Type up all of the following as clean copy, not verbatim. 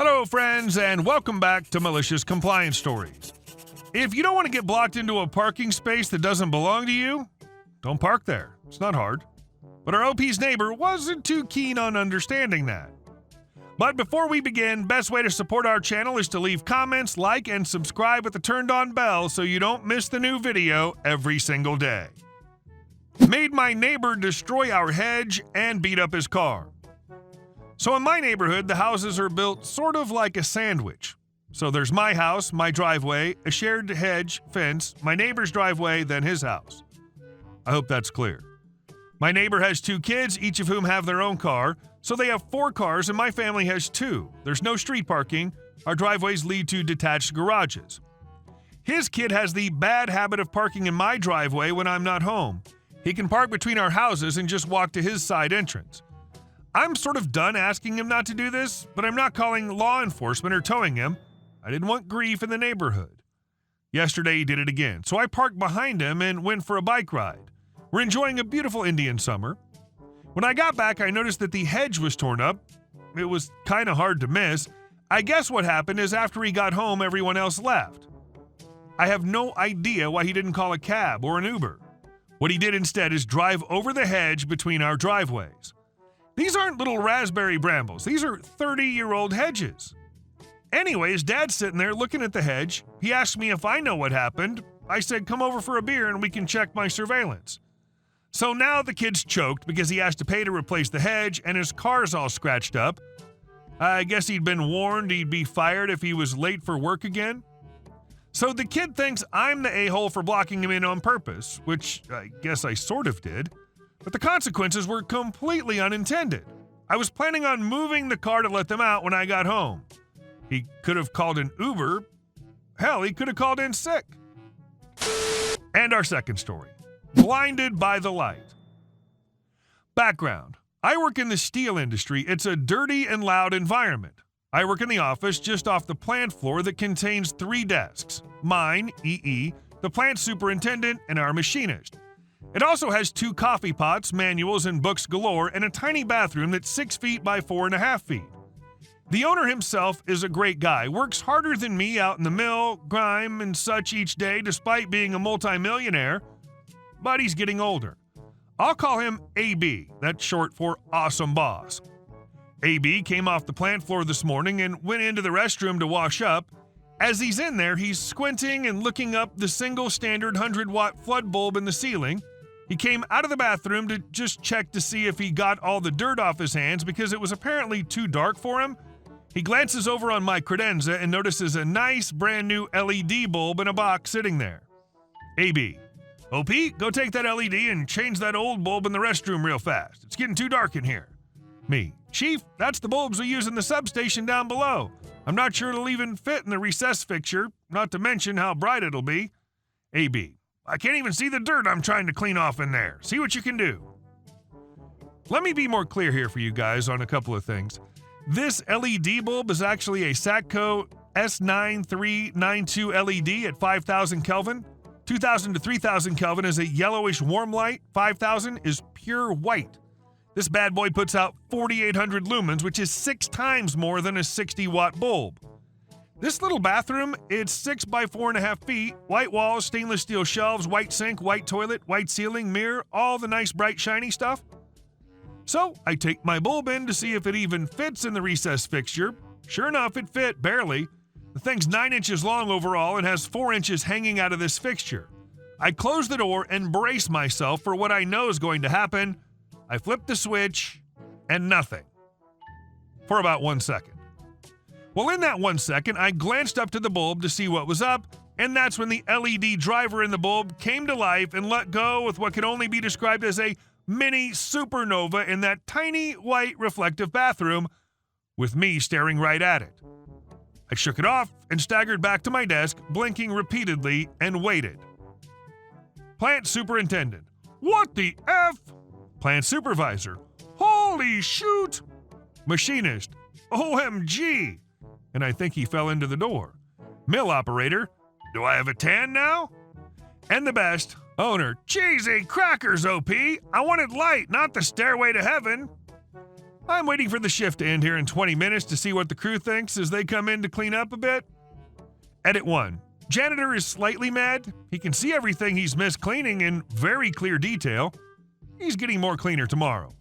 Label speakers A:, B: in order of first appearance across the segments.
A: Hello, friends, and welcome back to Malicious Compliance Stories. If you don't want to get blocked into a parking space that doesn't belong to you, don't park there. It's not hard. But our OP's neighbor wasn't too keen on understanding that. But before we begin, best way to support our channel is to leave comments, like, and subscribe with the turned-on bell so you don't miss the new video every single day. Made my neighbor destroy our hedge and beat up his car. So in my neighborhood, the houses are built sort of like a sandwich. So there's my house, my driveway, a shared hedge, fence, my neighbor's driveway, then his house. I hope that's clear. My neighbor has 2 kids, each of whom have their own car, so they have 4 cars and my family has 2. There's no street parking. Our driveways lead to detached garages. His kid has the bad habit of parking in my driveway when I'm not home. He can park between our houses and just walk to his side entrance. I'm sort of done asking him not to do this, but I'm not calling law enforcement or towing him. I didn't want grief in the neighborhood. Yesterday he did it again, so I parked behind him and went for a bike ride. We're enjoying a beautiful Indian summer. When I got back, I noticed that the hedge was torn up. It was kind of hard to miss. I guess what happened is after he got home, everyone else left. I have no idea why he didn't call a cab or an Uber. What he did instead is drive over the hedge between our driveways. These aren't little raspberry brambles. These are 30-year-old hedges. Anyways, Dad's sitting there looking at the hedge. He asked me if I know what happened. I said, come over for a beer and we can check my surveillance. So now the kid's choked because he has to pay to replace the hedge and his car's all scratched up. I guess he'd been warned he'd be fired if he was late for work again. So the kid thinks I'm the a-hole for blocking him in on purpose, which I guess I sort of did. But the consequences were completely unintended. I was planning on moving the car to let them out when I got home. He could have called an Uber. Hell, he could have called in sick. And our second story, blinded by the light. Background: I work in the steel industry. It's a dirty and loud environment. I work in the office just off the plant floor that contains 3 desks. Mine, EE, the plant superintendent, and our machinist. It also has 2 coffee pots, manuals, and books galore, and a tiny bathroom that's 6 feet by 4.5 feet. The owner himself is a great guy, works harder than me out in the mill, grime, and such each day despite being a multimillionaire, but he's getting older. I'll call him AB, that's short for Awesome Boss. AB came off the plant floor this morning and went into the restroom to wash up. As he's in there, he's squinting and looking up the single standard 100-watt flood bulb in the ceiling. He came out of the bathroom to just check to see if he got all the dirt off his hands because it was apparently too dark for him. He glances over on my credenza and notices a nice brand new LED bulb in a box sitting there. AB: OP, go take that LED and change that old bulb in the restroom real fast. It's getting too dark in here. Me: Chief, that's the bulbs we use in the substation down below. I'm not sure it'll even fit in the recess fixture, not to mention how bright it'll be. AB: I can't even see the dirt I'm trying to clean off in there. See what you can do. Let me be more clear here for you guys on a couple of things. This LED bulb is actually a Satco S9392 LED at 5,000 Kelvin. 2,000 to 3,000 Kelvin is a yellowish warm light. 5,000 is pure white. This bad boy puts out 4,800 lumens, which is 6 times more than a 60-watt bulb. This little bathroom, it's 6 by 4.5 feet, white walls, stainless steel shelves, white sink, white toilet, white ceiling, mirror, all the nice bright shiny stuff. So I take my bulb in to see if it even fits in the recess fixture. Sure enough, it fit, barely. The thing's 9 inches long overall and has 4 inches hanging out of this fixture. I close the door and brace myself for what I know is going to happen. I flip the switch, and nothing. For about 1 second. Well, in that 1 second, I glanced up to the bulb to see what was up, and that's when the LED driver in the bulb came to life and let go with what could only be described as a mini supernova in that tiny white reflective bathroom, with me staring right at it. I shook it off and staggered back to my desk, blinking repeatedly, and waited. Plant superintendent: What the F? Plant supervisor: Holy shoot! Machinist: OMG! And I think he fell into the door. Mill operator: Do I have a tan now? And the best, owner: Cheesy crackers, OP! I wanted light, not the stairway to heaven. I'm waiting for the shift to end here in 20 minutes to see what the crew thinks as they come in to clean up a bit. Edit 1. Janitor is slightly mad. He can see everything he's missed cleaning in very clear detail. He's getting more cleaner tomorrow.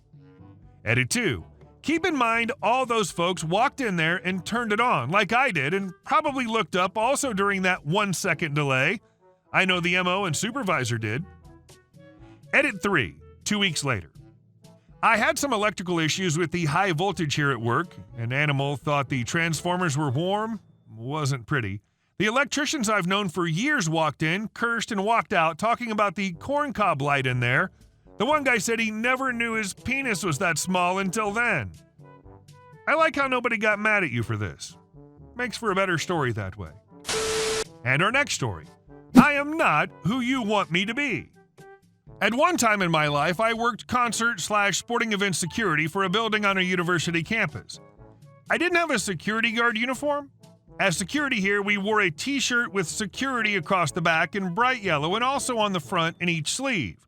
A: Edit 2. Keep in mind all those folks walked in there and turned it on like I did and probably looked up also during that 1-second delay. I know the MO and supervisor did. Edit 3. 2 weeks later. I had some electrical issues with the high voltage here at work. An animal thought the transformers were warm. Wasn't pretty. The electricians I've known for years walked in, cursed, and walked out talking about the corncob light in there. The one guy said he never knew his penis was that small until then. I like how nobody got mad at you for this. Makes for a better story that way. And our next story. I am not who you want me to be. At one time in my life, I worked concert/sporting event security for a building on a university campus. I didn't have a security guard uniform. As security here, we wore a t-shirt with security across the back in bright yellow and also on the front in each sleeve.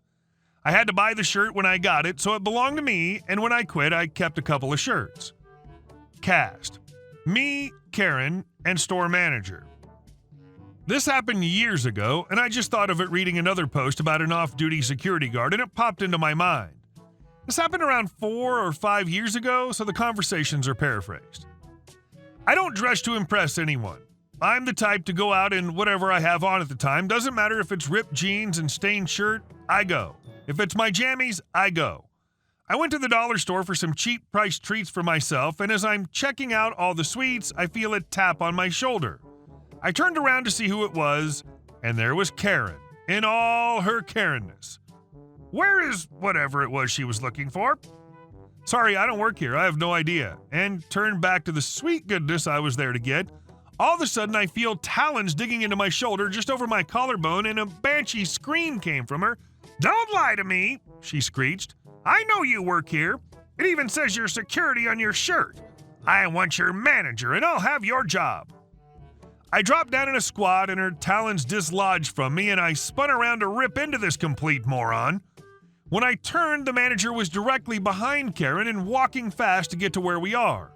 A: I had to buy the shirt when I got it, so it belonged to me, and when I quit, I kept a couple of shirts. Cast. Me, Karen, and store manager. This happened years ago, and I just thought of it reading another post about an off-duty security guard, and it popped into my mind. This happened around 4 or 5 years ago, so the conversations are paraphrased. I don't dress to impress anyone. I'm the type to go out in whatever I have on at the time. Doesn't matter if it's ripped jeans and stained shirt, I go. If it's my jammies, I go. I went to the dollar store for some cheap price treats for myself, and as I'm checking out all the sweets, I feel a tap on my shoulder. I turned around to see who it was, and there was Karen, in all her Karenness. Where is whatever it was she was looking for? Sorry, I don't work here, I have no idea. And turned back to the sweet goodness I was there to get. All of a sudden, I feel talons digging into my shoulder just over my collarbone, and a banshee scream came from her. "Don't lie to me," she screeched. "I know you work here. It even says your security on your shirt. I want your manager, and I'll have your job." I dropped down in a squat, and her talons dislodged from me, and I spun around to rip into this complete moron. When I turned, the manager was directly behind Karen and walking fast to get to where we are.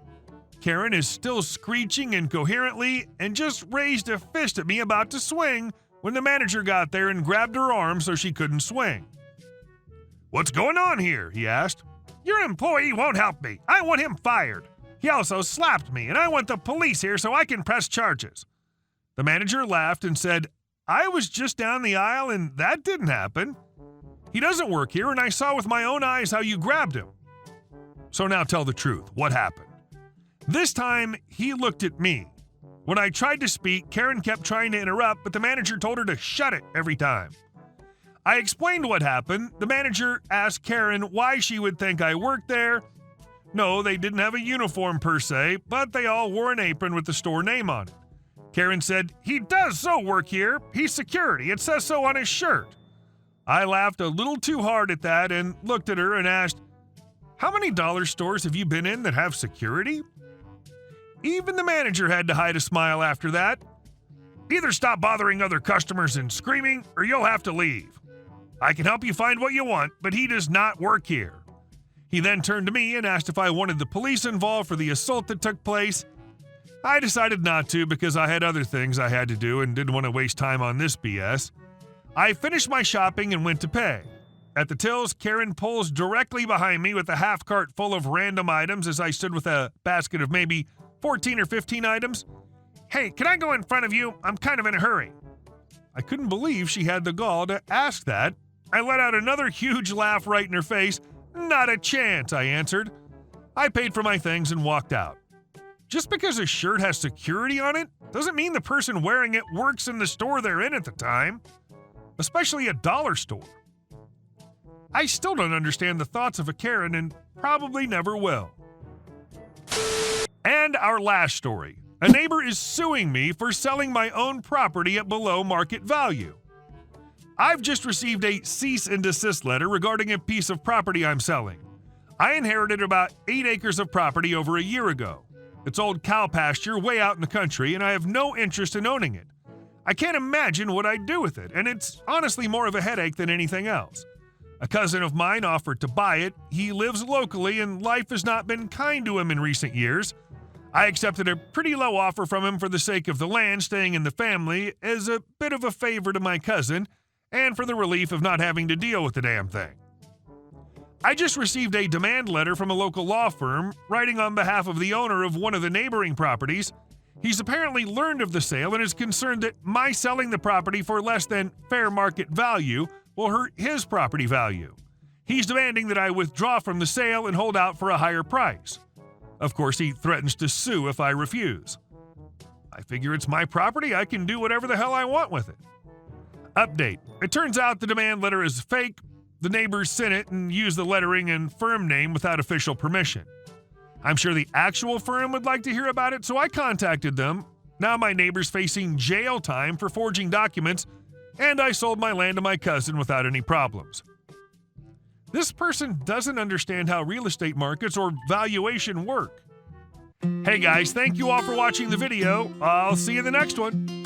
A: Karen is still screeching incoherently and just raised a fist at me about to swing when the manager got there and grabbed her arm so she couldn't swing. "What's going on here?" he asked. "Your employee won't help me. I want him fired. He also slapped me, and I want the police here so I can press charges." The manager laughed and said, "I was just down the aisle and that didn't happen. He doesn't work here, and I saw with my own eyes how you grabbed him." So now tell the truth. What happened? This time, he looked at me. When I tried to speak, Karen kept trying to interrupt, but the manager told her to shut it every time. I explained what happened. The manager asked Karen why she would think I worked there. No, they didn't have a uniform per se, but they all wore an apron with the store name on it. Karen said, "He does so work here. He's security. It says so on his shirt." I laughed a little too hard at that and looked at her and asked, "How many dollar stores have you been in that have security?" Even the manager had to hide a smile after that. "Either stop bothering other customers and screaming, or you'll have to leave. I can help you find what you want, but he does not work here." He then turned to me and asked if I wanted the police involved for the assault that took place. I decided not to because I had other things I had to do and didn't want to waste time on this BS. I finished my shopping and went to pay. At the tills, Karen pulls directly behind me with a half cart full of random items as I stood with a basket of maybe 14 or 15 items. "Hey, can I go in front of you? I'm kind of in a hurry." I couldn't believe she had the gall to ask that. I let out another huge laugh right in her face. "Not a chance," I answered. I paid for my things and walked out. Just because a shirt has security on it doesn't mean the person wearing it works in the store they're in at the time. Especially a dollar store. I still don't understand the thoughts of a Karen and probably never will. And our last story. A neighbor is suing me for selling my own property at below market value. I've just received a cease and desist letter regarding a piece of property I'm selling. I inherited about 8 acres of property over a year ago. It's old cow pasture way out in the country, and I have no interest in owning it. I can't imagine what I'd do with it, and it's honestly more of a headache than anything else. A cousin of mine offered to buy it. He lives locally and life has not been kind to him in recent years. I accepted a pretty low offer from him for the sake of the land staying in the family as a bit of a favor to my cousin and for the relief of not having to deal with the damn thing. I just received a demand letter from a local law firm writing on behalf of the owner of one of the neighboring properties. He's apparently learned of the sale and is concerned that my selling the property for less than fair market value will hurt his property value. He's demanding that I withdraw from the sale and hold out for a higher price. Of course, he threatens to sue if I refuse. I figure it's my property. I can do whatever the hell I want with it. Update. It turns out the demand letter is fake. The neighbors sent it and used the lettering and firm name without official permission. I'm sure the actual firm would like to hear about it, so I contacted them. Now my neighbor's facing jail time for forging documents, and I sold my land to my cousin without any problems. This person doesn't understand how real estate markets or valuation work. Hey guys, thank you all for watching the video. I'll see you in the next one.